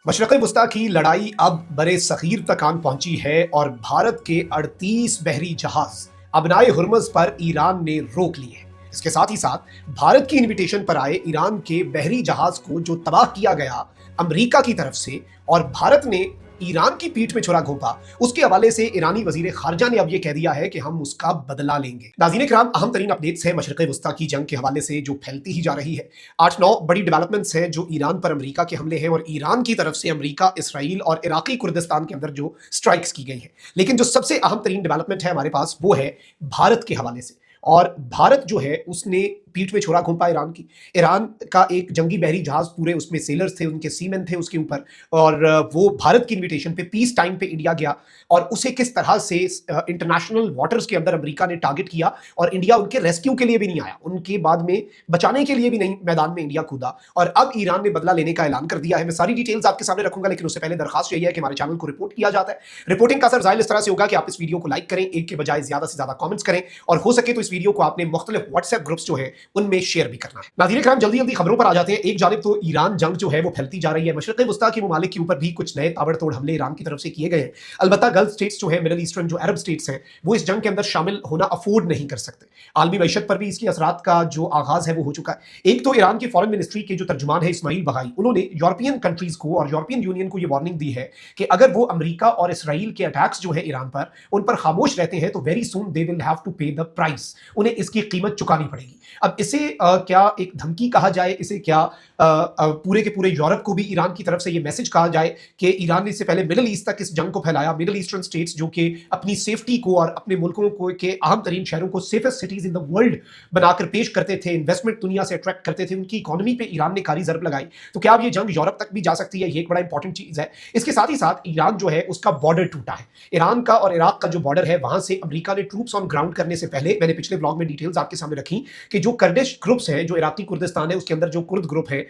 मशरक़ वस्ता की लड़ाई अब बरे सग़ीर तक आन पहुंची है और भारत के 38 बहरी जहाज अबनाए हुर्मुज़ पर ईरान ने रोक लिए हैं। इसके साथ ही साथ भारत की इनविटेशन पर आए ईरान के बहरी जहाज को जो तबाह किया गया अमेरिका की तरफ से, और भारत ने ईरान की पीठ में छुरा घोंपा, उसके हवाले से ईरानी वजीर खारजा ने अब यह कह दिया है कि हम उसका बदला लेंगे। नाज़रीन इकराम, अहम तरीन अपडेट्स हैं मशरक़ वस्ता की जंग के हवाले से जो फैलती ही जा रही है। 8-9 बड़ी डेवलपमेंट्स हैं जो ईरान पर अमेरिका के हमले हैं और ईरान की तरफ से अमेरिका, इसराइल और इराकी कुर्दिस्तान के अंदर जो स्ट्राइक्स की गई हैं। लेकिन जो सबसे अहम तरीन डेवलपमेंट है हमारे पास वो है भारत के हवाले से। और भारत जो है उसने पीठ में छुरा घोंपा ईरान की। ईरान का एक जंगी बहरी जहाज, पूरे उसमें सेलर्स थे, उनके सीमेन थे उसके ऊपर, और वो भारत की इनविटेशन पे पीस टाइम पे इंडिया गया और उसे किस तरह से इंटरनेशनल वाटर्स के अंदर अमेरिका ने टारगेट किया और इंडिया उनके रेस्क्यू के लिए भी नहीं आया, उनके बाद में बचाने के लिए भी नहीं मैदान में इंडिया कूदा। और अब ईरान ने बदला लेने का ऐलान कर दिया है। मैं सारी डिटेल्स आपके सामने रखूंगा, लेकिन उससे पहले दरखास्त यही है कि हमारे चैनल को रिपोर्ट किया जाता है। रिपोर्टिंग का सरजाइल इस तरह से होगा कि आप इस वीडियो को लाइक करें, एक के बजाय ज्यादा से ज्यादा कॉमेंट्स करें, और हो सके तो इस वीडियो को आपने मुख्तलिफ व्हाट्सएप ग्रुप्स जो है उनमें शेयर भी करना है। नाज़रीन इकराम, जल्दी जल्दी खबरों पर आ जाते हैं। एक जानिब तो ईरान जंग जो है वो फैलती जा रही है। मशरक़ वस्ता के ममालिक के ऊपर भी कुछ नए ताबड़तोड़ हमले ईरान की तरफ से किए गए हैं। अलबत्ता गल्फ स्टेट्स जो है, मिडल ईस्टर्न जो अरब स्टेट्स हैं, वो इस जंग के अंदर शामिल होना अफोर्ड नहीं कर सकते। आलमी मैशत पर भी इसके असरात का जो आगाज है वो हो चुका है। एक तो ईरान की फॉरेन मिनिस्ट्री के जो तर्जुमान है इस्माइल बगाई, उन्होंने यूरोपियन कंट्रीज को और यूरोपियन यूनियन को ये वार्निंग दी है कि अगर वो अमेरिका और इसराइल के अटैक्स जो है ईरान पर, उन पर खामोश रहते हैं तो very soon they will have to pay the price, उन्हें इसकी कीमत चुकानी पड़ेगी। अब इसे क्या एक धमकी कहा जाए, इसे क्या पूरे के पूरे यूरोप को भी ईरान की तरफ से ये मैसेज कहा जाए कि ईरान ने इससे पहले मिडिल ईस्ट तक इस जंग को फैलाया। मिडिल ईस्टर्न स्टेट्स जो कि अपनी सेफ्टी को और अपने मुल्कों को के अहम तरीन शहरों को safest cities in the world बनाकर पेश करते थे, इन्वेस्टमेंट दुनिया से अट्रैक्ट करते थे, उनकी इकोनॉमी पे ईरान ने कारी जरब लगाई। तो क्या अब ये जंग यूरोप तक भी जा सकती है? ये एक बड़ा इंपॉर्टेंट चीज है। इसके साथ ही साथ ईरान जो है उसका बॉर्डर टूटा है। ईरान का और इराक का जो बॉर्डर है, वहां से अमेरिका ने ट्रूप्स ऑन ग्राउंड करने से पहले, मैंने पिछले ब्लॉग में डिटेल्स आपके सामने रखी कि जो कर्दिश ग्रुप्स हैं, जो इराकी कुर्दिस्तान है उसके अंदर जो कुर्द ग्रुप है,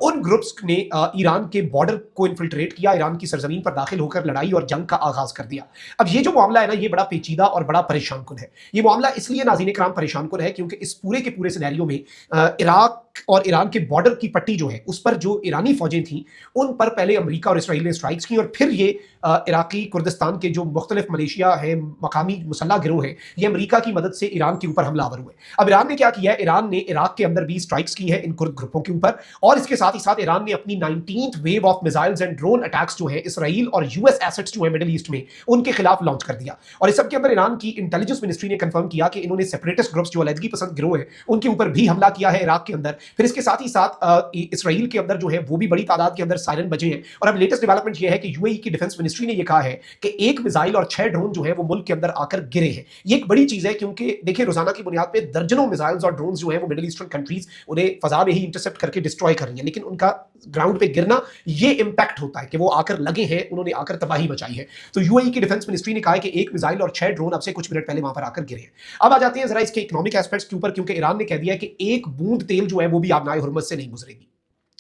उन ग्रुप्स ने ईरान के बॉर्डर को इन्फिल्ट्रेट किया, ईरान की सरजमीन पर दाखिल होकर लड़ाई और जंग का आगाज कर दिया। अब ये जो मामला है ना, ये बड़ा पेचीदा और बड़ा परेशान कुन है। ये मामला इसलिए नाज़रीन इकराम परेशान कुन है क्योंकि इस पूरे के पूरे सिनेरियो में इराक और ईरान के बॉर्डर की पट्टी जो है उस पर जो ईरानी फौजें थी उन पर पहले अमेरिका और इसराइल ने स्ट्राइक्स की, और फिर ये इराकी कुर्दिस्तान के जो मुख्तलिफ मलेशिया है, मकामी मुसल्ला गिरोह है, ये अमेरिका की मदद से ईरान के ऊपर हमलावर हुए। अब ईरान ने क्या किया है, ईरान ने इराक के अंदर भी स्ट्राइक्स की है इन कुर्द ग्रुपों के ऊपर, और इसके साथ ही साथ ईरान ने अपनी 19th wave of missiles and drone attacks जो है इसराइल और यूएस एसेट्स जो है मिडिल ईस्ट में, उनके खिलाफ लॉन्च कर दिया। और इस सब के अंदर ईरान की इंटेलिजेंस मिनिस्ट्री ने कंफर्म किया कि इन्होंने सेपरेटिस्ट ग्रुप्स जो अलैदगी पसंद गिरोह है उनके ऊपर भी हमला किया है इराक के अंदर। फिर इसके साथ ही साथ इसराइल के अंदर जो है वो भी बड़ी तादाद के अंदर सायरन बजे हैं। और अब लेटेस्ट डेवलपमेंट ये है कि यूएई की डिफेंस मिनिस्ट्री ने ये कहा है कि एक मिसाइल और 6 ड्रोन जो है वो मुल्क के अंदर आकर गिरे हैं। ये एक बड़ी चीज है क्योंकि देखिए रोजाना की बुनियाद पे दर्जनों मिसाइल्स और ड्रोन जो है वो मिडिल ईस्टर्न कंट्रीज उन्हें फजा में ही इंटरसेप्ट करके डिस्ट्रॉय कर रही है, लेकिन उनका ग्राउंड पे गिरना ये इंपैक्ट होता है कि वो आकर लगे हैं, उन्होंने आकर तबाही मचाई है। तो यूएई की डिफेंस मिनिस्ट्री ने कहा है कि एक मिसाइल और 6 ड्रोन अब से कुछ मिनट पहले वहां पर आकर गिरे हैं। अब आ जाते हैं जरा इसके इकोनॉमिक एस्पेक्ट्स के ऊपर, क्योंकि ईरान ने कह दिया है कि एक बूंद तेल जो है वो भी आबनाए हुर्मुज़ से नहीं गुजरेगी।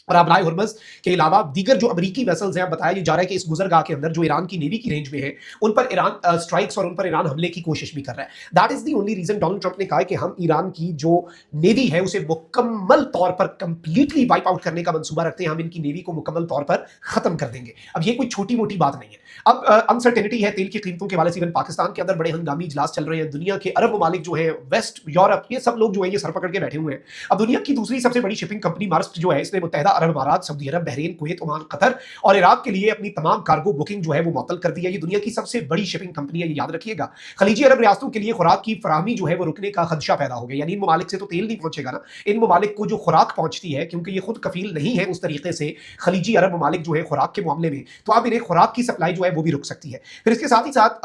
और अबनाए हुर्मुज़ के अलावा दीगर जो अमेरिकी वेसल्स हैं, बताया जा रहा है कि इस गुजरगाह के अंदर जो ईरान की नेवी की रेंज में है उन पर ईरान स्ट्राइक्स और उन पर ईरान हमले की कोशिश भी कर रहा है। That is the only reason Donald Trump ने कहा है कि हम ईरान की जो नेवी है उसे मुकम्मल तौर पर कंप्लीटली वाइप आउट करने का मंसूबा रखते हैं, हम इनकी नेवी को मुकम्मल तौर पर खत्म कर देंगे। अब ये कोई छोटी मोटी बात नहीं है। अब अनसर्टेनिटी है तेल की कीमतों के हवाले से। इवन पाकिस्तान के अंदर बड़े हंगामी इजलास चल रहे हैं, दुनिया के अरब ममालिक जो है, वेस्ट यूरोप, ये सब लोग जो है ये सर पकड़ के बैठे हुए हैं। अब दुनिया की दूसरी सबसे बड़ी शिपिंग कंपनी मार्स्क जो है, इसने मुत्तहिदा अरब अमारात, सऊदी अरब, बहरीन, कुवैत, ओमान, कतर और इराक के लिए अपनी तमाम कार्गो बुकिंग जो है वो मुअत्तल कर दी है। ये दुनिया की सबसे बड़ी शिपिंग कंपनी है, ये याद रखिएगा। खलीजी अरब रियासतों के लिए खुराक की फराहमी जो है वो रुकने का खदशा पैदा हो गया, यानी इन ममालिक से तो तेल नहीं पहुंचेगा ना, इन ममालिक को जो खुराक पहुंचती है, क्योंकि ये खुद कफील नहीं है उस तरीके से खलीजी अरब ममालिक जो है खुराक के मामले में, तो अब इन्हें खुराक की सप्लाई जो है वो भी रुक सकती है। फिर इसके साथ ही साथ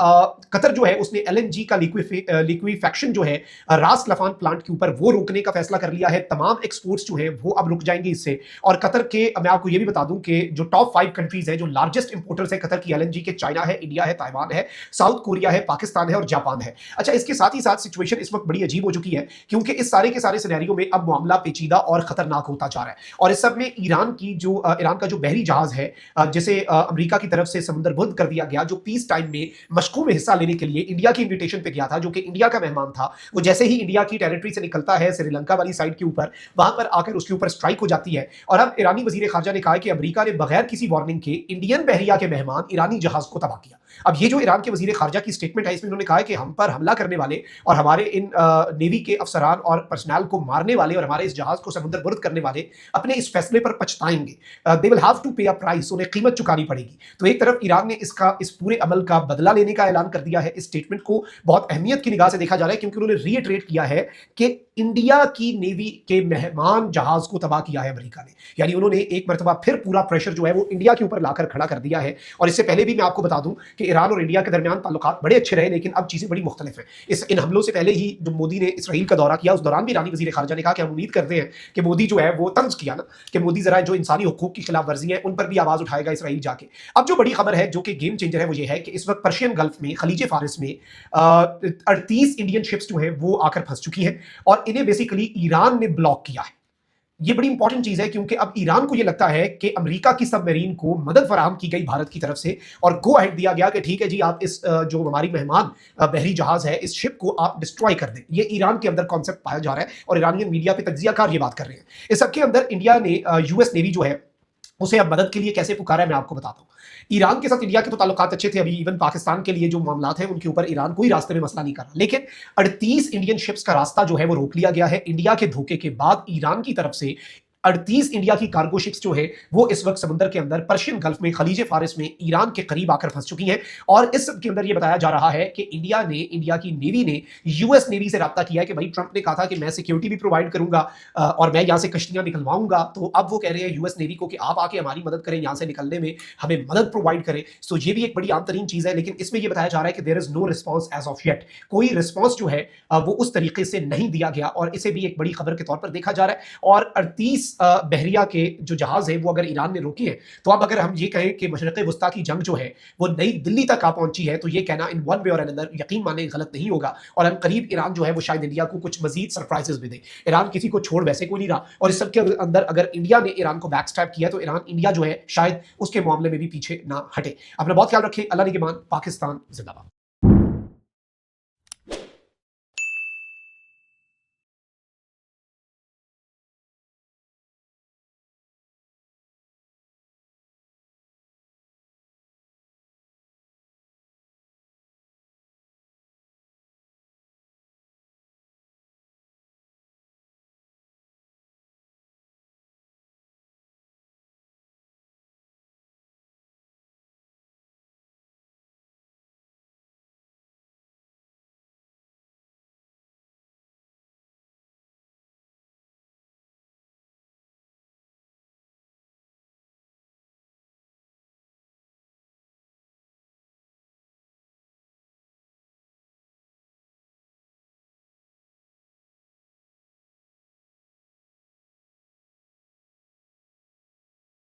कतर जो है उसने एलएनजी का लिक्विफैक्शन जो है रास लफान प्लांट के ऊपर वो रोकने का फैसला कर लिया है। तमाम एक्सपोर्ट्स जो है वो अब रुक जाएंगे इससे। और कतर के, मैं आपको ये भी बता दूं कि जो टॉप 5 कंट्रीज है, जो लार्जेस्ट इंपोर्टर्स है कतर की एलएनजी के, चाइना है, इंडिया है, ताइवान है, साउथ कोरिया है, पाकिस्तान है और जापान है। अच्छा, इसके साथ ही साथ सिचुएशन इस वक्त बड़ी अजीब हो चुकी है क्योंकि इस सारे के सारे सिनेरियो में अब मामला पेचीदा और खतरनाक होता जा रहा है। और इस सब में ईरान का जो बहरी जहाज है, जिसे अमेरिका की तरफ से समुद्रबंद कर दिया गया, जो पीस टाइम में मशकों में हिस्सा लेने के लिए इंडिया की इन्विटेशन पे गया था, जो कि इंडिया का मेहमान था, वो जैसे ही इंडिया की टेरिटरी से निकलता है श्रीलंका वाली साइड के ऊपर, वहां पर आकर उसके ऊपर स्ट्राइक हो जाती है। और अब बाद ईरानी वजीर खारजा ने कहा कि अमेरिका ने बगैर किसी वार्निंग के इंडियन बहरिया के मेहमान ईरानी जहाज को तबाह किया। अब ये जो ईरान के वजीर खारजा की स्टेटमेंट है, इसमें उन्होंने कहा है कि हम पर हमला करने वाले और हमारे इन नेवी के अफसरान और पर्सनल को मारने वाले और हमारे इस जहाज को समुद्र बुर्द करने वाले अपने इस फैसले पर पछताएंगे। दे विल हैव टू पे अ प्राइस, उन्हें कीमत चुकानी पड़ेगी। तो एक तरफ ईरान ने इस पूरे अमल का बदला लेने का ऐलान कर दिया है। इस स्टेटमेंट को बहुत अहमियत की निगाह से देखा जा रहा है, क्योंकि उन्होंने रीइटरेट किया है कि इंडिया की नेवी के मेहमान जहाज को तबाह किया है अमेरिका ने। यानी उन्होंने एक मरतबा फिर पूरा प्रेशर जो है वो इंडिया के ऊपर लाकर खड़ा कर दिया है। और इससे पहले भी मैं आपको बता दूं कि ईरान और इंडिया के दरमियान ताल्लुकात बड़े अच्छे रहे, लेकिन अब चीजें बड़ी मुख्तलिफ हैं। इन हमलों से पहले ही जब मोदी ने इसराइल का दौरा किया, उस दौरान भी ईरानी वजीर खारजा ने कहा कि हम उम्मीद करते हैं कि मोदी जो है वो तंज किया ना, कि मोदी जरा जो इंसानी हुकूक की खिलाफ वर्जी है उन पर भी आवाज उठाएगा इसराइल जाके। अब जो बड़ी खबर है, जो कि गेम चेंजर है, वो ये है कि इस वक्त पर्शियन गल्फ में, खलीज फारिस में 38 इंडियन शिप्स जो है वो आकर फंस चुकी हैं और इन्हें बेसिकली ईरान ने ब्लॉक किया है। ये बड़ी इंपॉर्टेंट चीज है, क्योंकि अब ईरान को यह लगता है कि अमेरिका की सबमरीन को मदद फराहम की गई भारत की तरफ से और गो अहेड दिया गया कि ठीक है जी, आप इस जो हमारी मेहमान बहरी जहाज है, इस शिप को आप डिस्ट्रॉय कर दें। ये ईरान के अंदर कॉन्सेप्ट पाया जा रहा है और ईरानियन मीडिया पे तज्जियाकार ये बात कर रहे हैं। इस सबके अंदर इंडिया ने यूएस नेवी जो है उसे अब मदद के लिए कैसे पुकारा है मैं आपको बताता हूं। ईरान के साथ इंडिया के तो ताल्लुकात अच्छे थे, अभी इवन पाकिस्तान के लिए जो मामलात हैं उनके ऊपर ईरान कोई रास्ते में मसला नहीं कर रहा, लेकिन 38 इंडियन शिप्स का रास्ता जो है वो रोक लिया गया है। इंडिया के धोखे के बाद ईरान की तरफ से 38 इंडिया की कार्गो शिप्स जो है वो इस वक्त समुद्र के अंदर पर्शियन गल्फ में, खलीज फारिस में ईरान के करीब आकर फंस चुकी हैं। और इस सब के अंदर ये बताया जा रहा है कि इंडिया की नेवी ने यूएस नेवी से राब्ता किया है कि भाई ट्रंप ने कहा था कि मैं सिक्योरिटी भी प्रोवाइड करूंगा और मैं यहां से कश्तियां निकलवाऊंगा। तो अब वो कह रहे हैं यूएस नेवी को कि आप आके हमारी मदद करें, यहां से निकलने में हमें मदद प्रोवाइड करें। सो ये भी एक बड़ी आम तरीन चीज है, लेकिन इसमें यह बताया जा रहा है कि there is no response as of yet. कोई रिस्पॉन्स जो है वो उस तरीके से नहीं दिया गया और इसे भी एक बड़ी खबर के तौर पर देखा जा रहा है। और 38 बहरिया के जो जहाज है वो अगर ईरान ने रोकी है, तो अब अगर हम ये कहें कि मशरिक़ वस्ता की जंग जो है वो नई दिल्ली तक आ पहुंची है, तो ये कहना इन वन वे और अनदर यकीन माने गलत नहीं होगा। और हम करीब ईरान जो है वो शायद इंडिया को कुछ मजीद सरप्राइजेस भी दे। ईरान किसी को छोड़ वैसे कोई नहीं रहा, और इस सब के अंदर अगर इंडिया ने ईरान को बैकस्टैप किया तो इंडिया जो है शायद उसके मामले में भी पीछे ना हटे। अपना बहुत ख्याल रखें। अल्लाह निगहबान। पाकिस्तान जिंदाबाद।